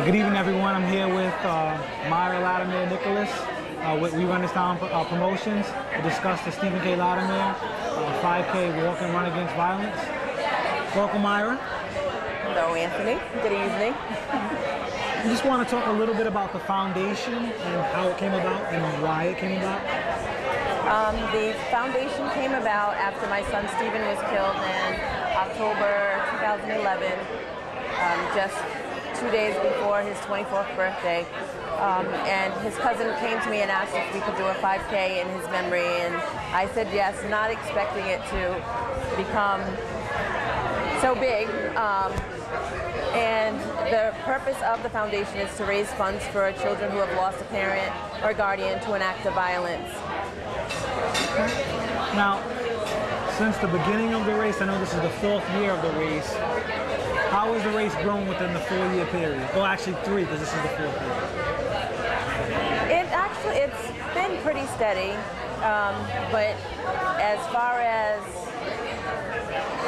Good evening, everyone. I'm here with Memeorial, Latmier, Nicholas. We run this town promotions to discuss the Stephen K. Latmier 5K Walk and Run Against Violence. Welcome, Myra. Hello, Anthony. Good evening. I just want to talk a little bit about the foundation and how it came about and why it came about. The foundation came about after my son Stephen was killed in October 2011, just 2 days before his 24th birthday. And his cousin came to me and asked if we could do a 5K in his memory, and I said yes, not expecting it to become so big. And the purpose of the foundation is to raise funds for children who have lost a parent or guardian to an act of violence. Now, since the beginning of the race, I know this is the 4th year of the race, how has the race grown within the 4-year period? Well, actually 3, because this is the 4th year. It's been pretty steady, but as far as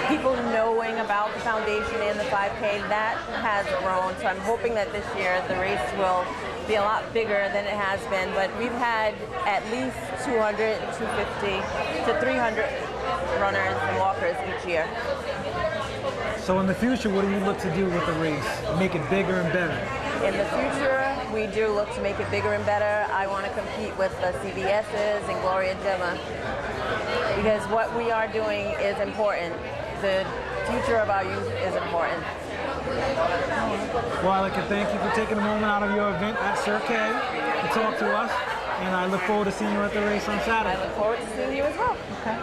people knowing about the foundation and the 5K, that has grown. So I'm hoping that this year the race will be a lot bigger than it has been. But we've had at least 200, 250 to 300 runners and walkers each year. So in the future, what do you look to do with the race? Make it bigger and better? In the future, we do look to make it bigger and better. I want to compete with the CBS's and Gloria Gemma, because what we are doing is important. The future of our youth is important. Well, I'd like to thank you for taking a moment out of your event at Sir K to talk to us, and I look forward to seeing you at the race on Saturday. I look forward to seeing you as well. Okay.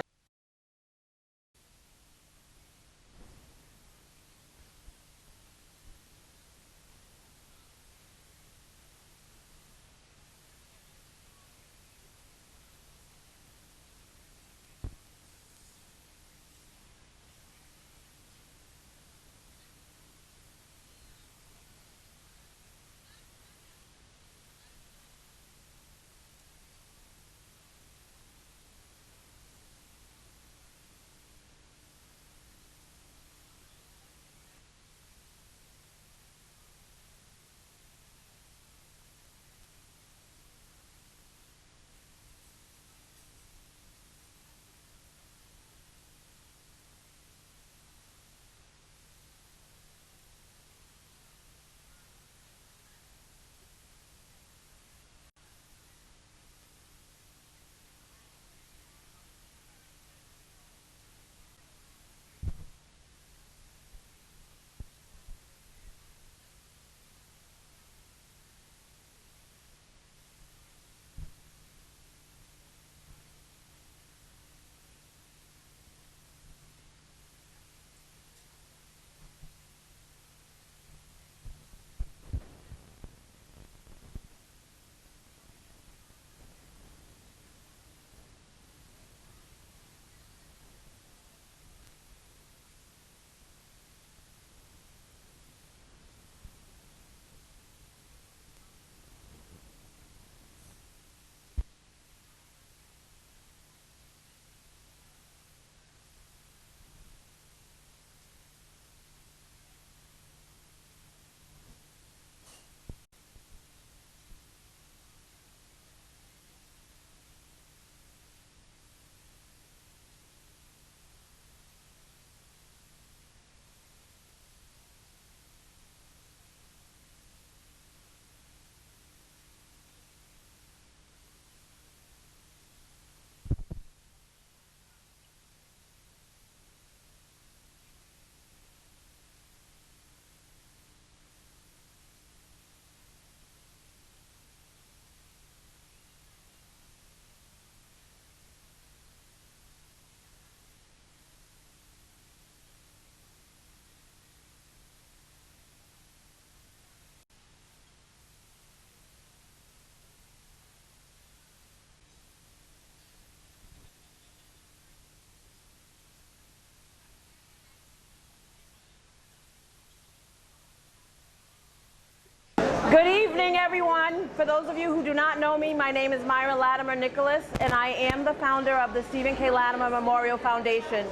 Good evening, everyone. For those of you who do not know me, my name is Myra Latmier Nicholas, and I am the founder of the Stephen K. Latmier Memorial Foundation.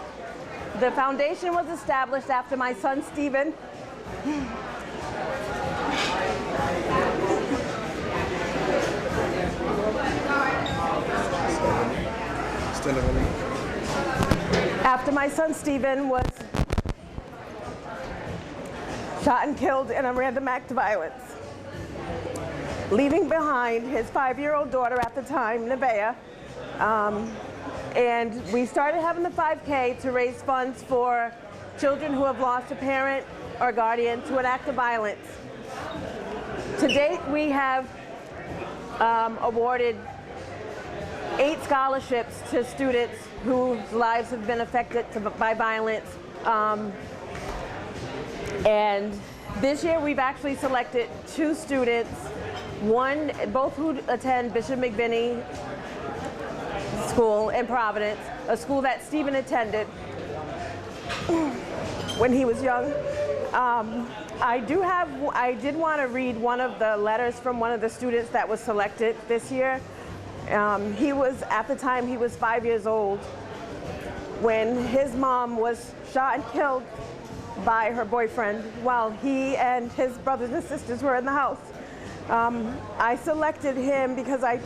The foundation was established after my son Stephen After my son Stephen was shot and killed in a random act of violence, leaving behind his 5-year-old daughter at the time, Nevaeh, and we started having the 5K to raise funds for children who have lost a parent or guardian to an act of violence. To date, we have awarded 8 scholarships to students whose lives have been affected by violence. And this year we've actually selected 2 students, both who attend Bishop McVinney School in Providence, a school that Stephen attended when he was young. I did want to read one of the letters from one of the students that was selected this year. At the time, he was 5 years old when his mom was shot and killed by her boyfriend while he and his brothers and sisters were in the house. I selected him because I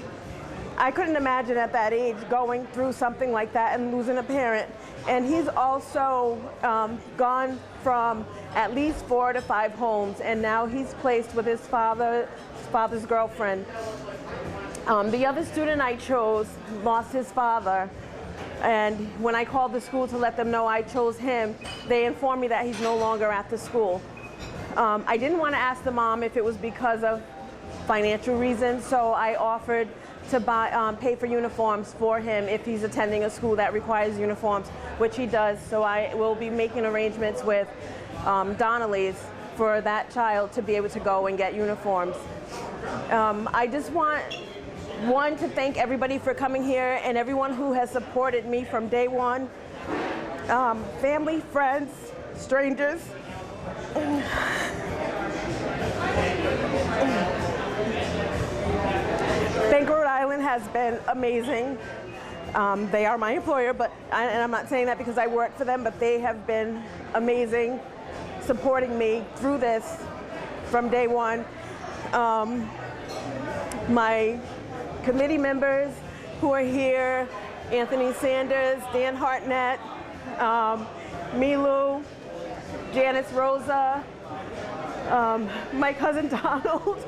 couldn't imagine at that age going through something like that and losing a parent. And he's also gone from at least 4 to 5 homes, and now he's placed with his father's girlfriend. The other student I chose lost his father, and when I called the school to let them know I chose him, they informed me that he's no longer at the school. I didn't want to ask the mom if it was because of financial reasons, so I offered to pay for uniforms for him if he's attending a school that requires uniforms, which he does. So I will be making arrangements with Donnelly's for that child to be able to go and get uniforms. I just want to thank everybody for coming here and everyone who has supported me from day one. Family, friends, strangers. Bank Rhode Island has been amazing. They are my employer, and I'm not saying that because I work for them, but they have been amazing supporting me through this from day one. My committee members who are here, Anthony Sanders, Dan Hartnett, Milu, Janice Rosa, my cousin Donald,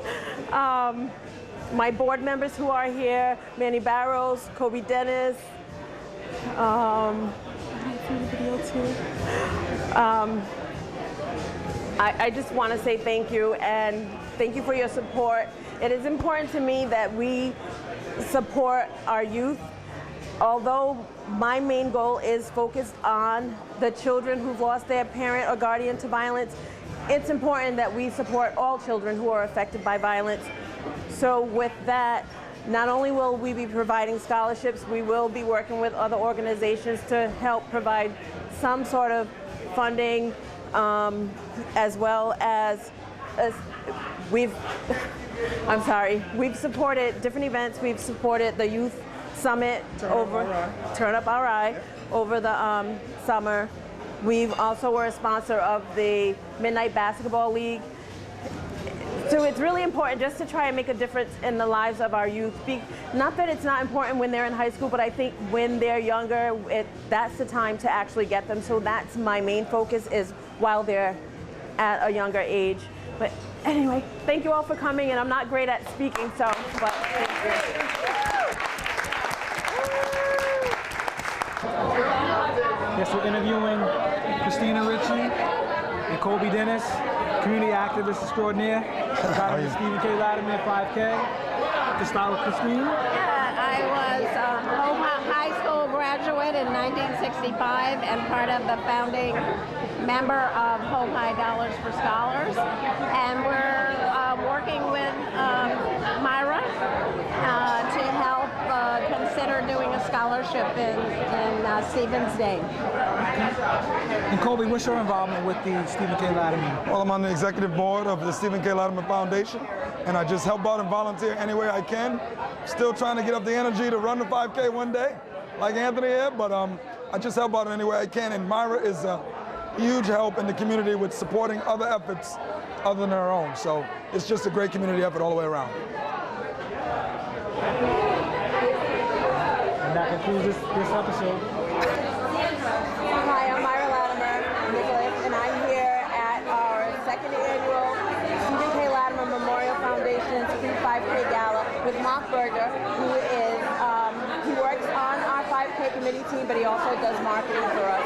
my board members who are here, Manny Barrows, Kobe Dennis, I just want to say thank you, and thank you for your support. It is important to me that we support our youth. Although my main goal is focused on the children who've lost their parent or guardian to violence, it's important that we support all children who are affected by violence. So with that, not only will we be providing scholarships, we will be working with other organizations to help provide some sort of funding, as well as we've supported different events. We've supported the Youth Summit Turn Up Our Eye over the summer. We've also were a sponsor of the Midnight Basketball League. So it's really important just to try and make a difference in the lives of our youth. Not that it's not important when they're in high school, but I think when they're younger, that's the time to actually get them. So that's my main focus, is while they're at a younger age. But anyway, thank you all for coming, and I'm not great at speaking, but thank you. Yes, we're interviewing Christina Ritchie and Kobe Dennis, community activist extraordinaire, regarding the Stephen K. Latmier 5K. To start with Christine. Yeah, I was a high school graduate in 1965 and part of the founding member of Hope High Dollars for Scholars. And we're working with Myra to help consider doing a scholarship in Stephen's Day. And Kobe, what's your involvement with the Stephen K. Latmier? Well, I'm on the executive board of the Stephen K. Latmier Foundation, and I just help out and volunteer any way I can. Still trying to get up the energy to run the 5K one day, like Anthony here, but I just help out in any way I can, and Myra is a huge help in the community with supporting other efforts other than her own. So it's just a great community effort all the way around. that concludes this episode. Hi, I'm Myra Latmier, Nicholas, and I'm here at our second annual Stephen K. Latmier Memorial Foundation's free 5K Gala with Mark Berger, who is, he works on our 5K committee team, but he also does marketing for us.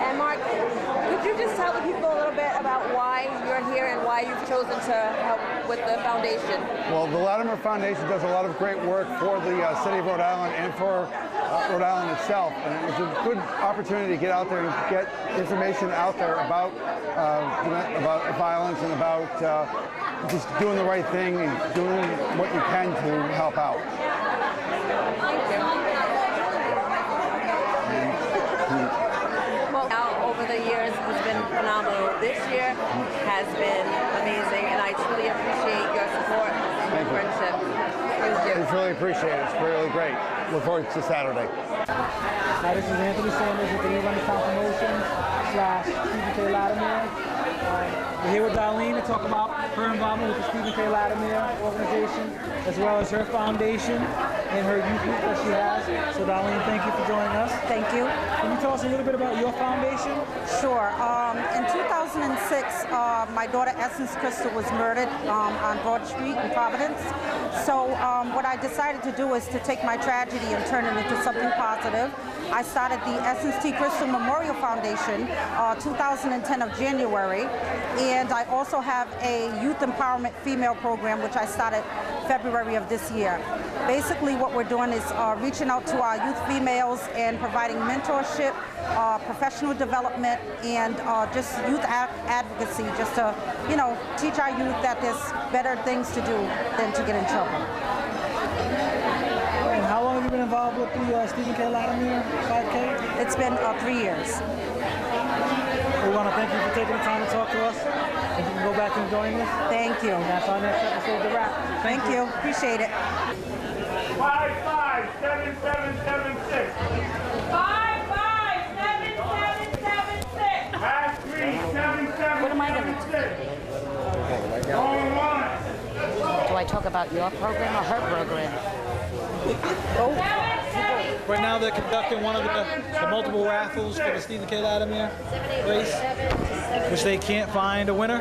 And Mark, could you just tell the people a little bit about why you're here and why you've chosen to help with the foundation? Well, the Latmier Foundation does a lot of great work for the city of Rhode Island and for Rhode Island itself, and it was a good opportunity to get out there and get information out there about violence and about just doing the right thing and doing what you can to help out. Thank you. Well, over the years has been phenomenal. This year has been amazing, and I truly appreciate your support and your friendship. Thank you. It's really appreciated. It's really great. Look forward to Saturday. Hi, this is Anthony Sanders with the New Renaissance Promotions / Stephen K. Latmier. We're here with Darlene to talk about her involvement with the Stephen K. Latmier organization, as well as her foundation and her youth group that she has. So Darlene, thank you for joining us. Thank you. Can you tell us a little bit about your foundation? Sure. In 2006, my daughter Essence Crystal was murdered on Broad Street in Providence. So what I decided to do is to take my tragedy and turn it into something positive. I started the Essence T. Crystal Memeorial Foundation 2010 of January, and I also have a youth empowerment female program which I started February of this year. Basically what we're doing is reaching out to our youth females and providing mentorship, professional development, and just youth advocacy, just to, you know, teach our youth that there's better things to do than to get in trouble. And how long have you been involved with the Stephen K. Latmier 5K? It's been 3 years. We want to thank you for taking the time to talk to us. And you can go back and join us. Thank you. And that's our next episode, The Wrap. Thank you. Appreciate it. 557776. 557776. Last 37776. What am I going to do? Going once. Do I talk about your program or her program? Right now they're conducting one of the multiple raffles for the Stephen K. Latmier race, which they can't find a winner.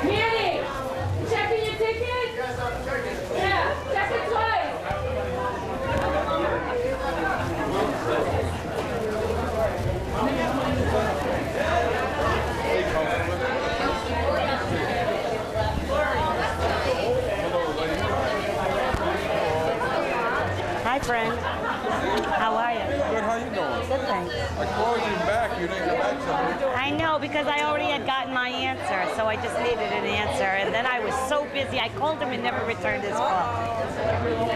Manny, checking your ticket? Yes, I'm checking. Yeah, check it twice. Hi, friend. How are you? Good, how you doing? Good, thanks. I called you back, you didn't get back to me. I know, because I already had gotten my answer, so I just needed an answer. And then I was so busy, I called him and never returned his call.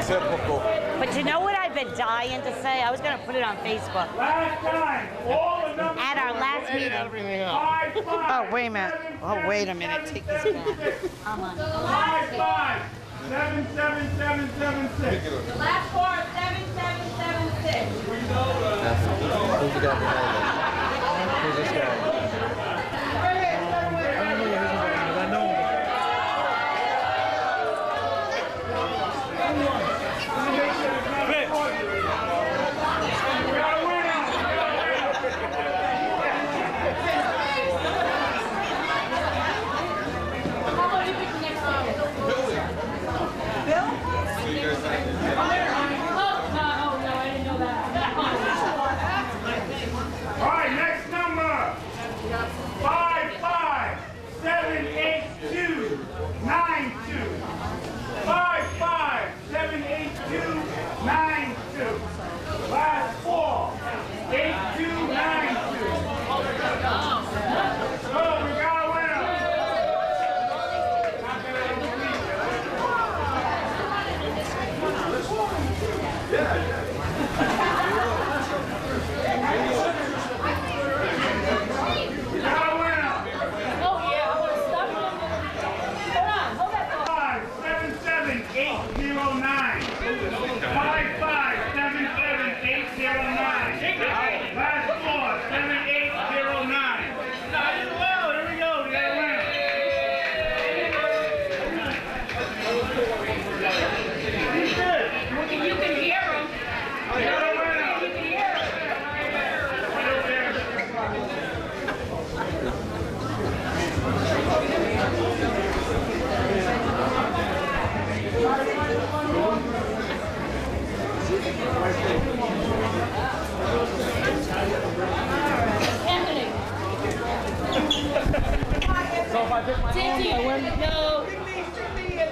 Typical. But you know what I've been dying to say? I was going to put it on Facebook. Last time. All the numbers. At our last meeting. Oh, wait a minute. Oh, wait a minute. Take this back. I'm on. 557776. The last four is 7776. Who's the guy behind it? Who's this guy? I don't know what his name is. I know him. All right, next number.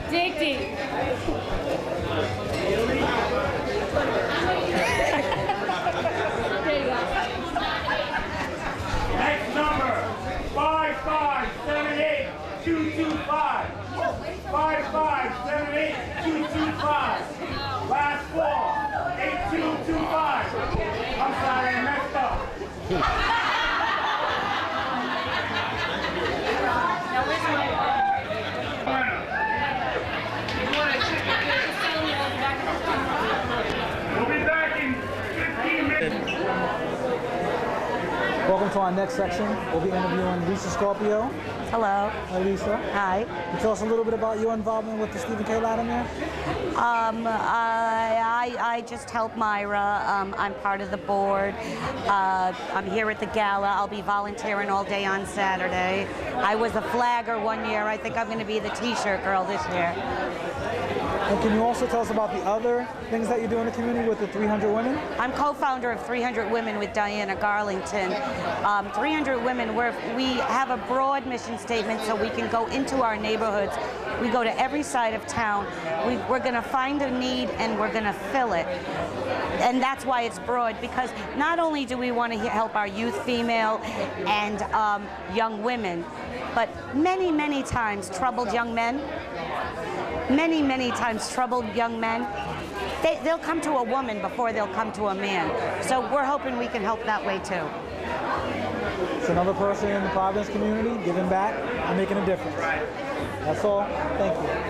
Dig deep. There you go. Next number, 5578225. 5578225. Last four, 8225. I'm sorry, I messed up. We'll be back in 15 minutes. Welcome to our next section. We'll be interviewing Lisa Scorpio. Hello. Hi, Lisa. Hi. Can you tell us a little bit about your involvement with the Stephen K. Latmier? I just help Myra. I'm part of the board. I'm here at the Gala. I'll be volunteering all day on Saturday. I was a flagger one year. I think I'm going to be the t-shirt girl this year. And can you also tell us about the other things that you do in the community with the 300 Women? I'm co-founder of 300 Women with Diana Garlington. 300 Women, we have a broad mission statement so we can go into our neighborhoods. We go to every side of town. We're going to find a need and we're going to fill it. And that's why it's broad, because not only do we want to help our youth, female, and young women, but many, many times troubled young men. Many times troubled young men, they'll come to a woman before they'll come to a man. So we're hoping we can help that way too. It's another person in the Providence community giving back and making a difference. That's all. Thank you.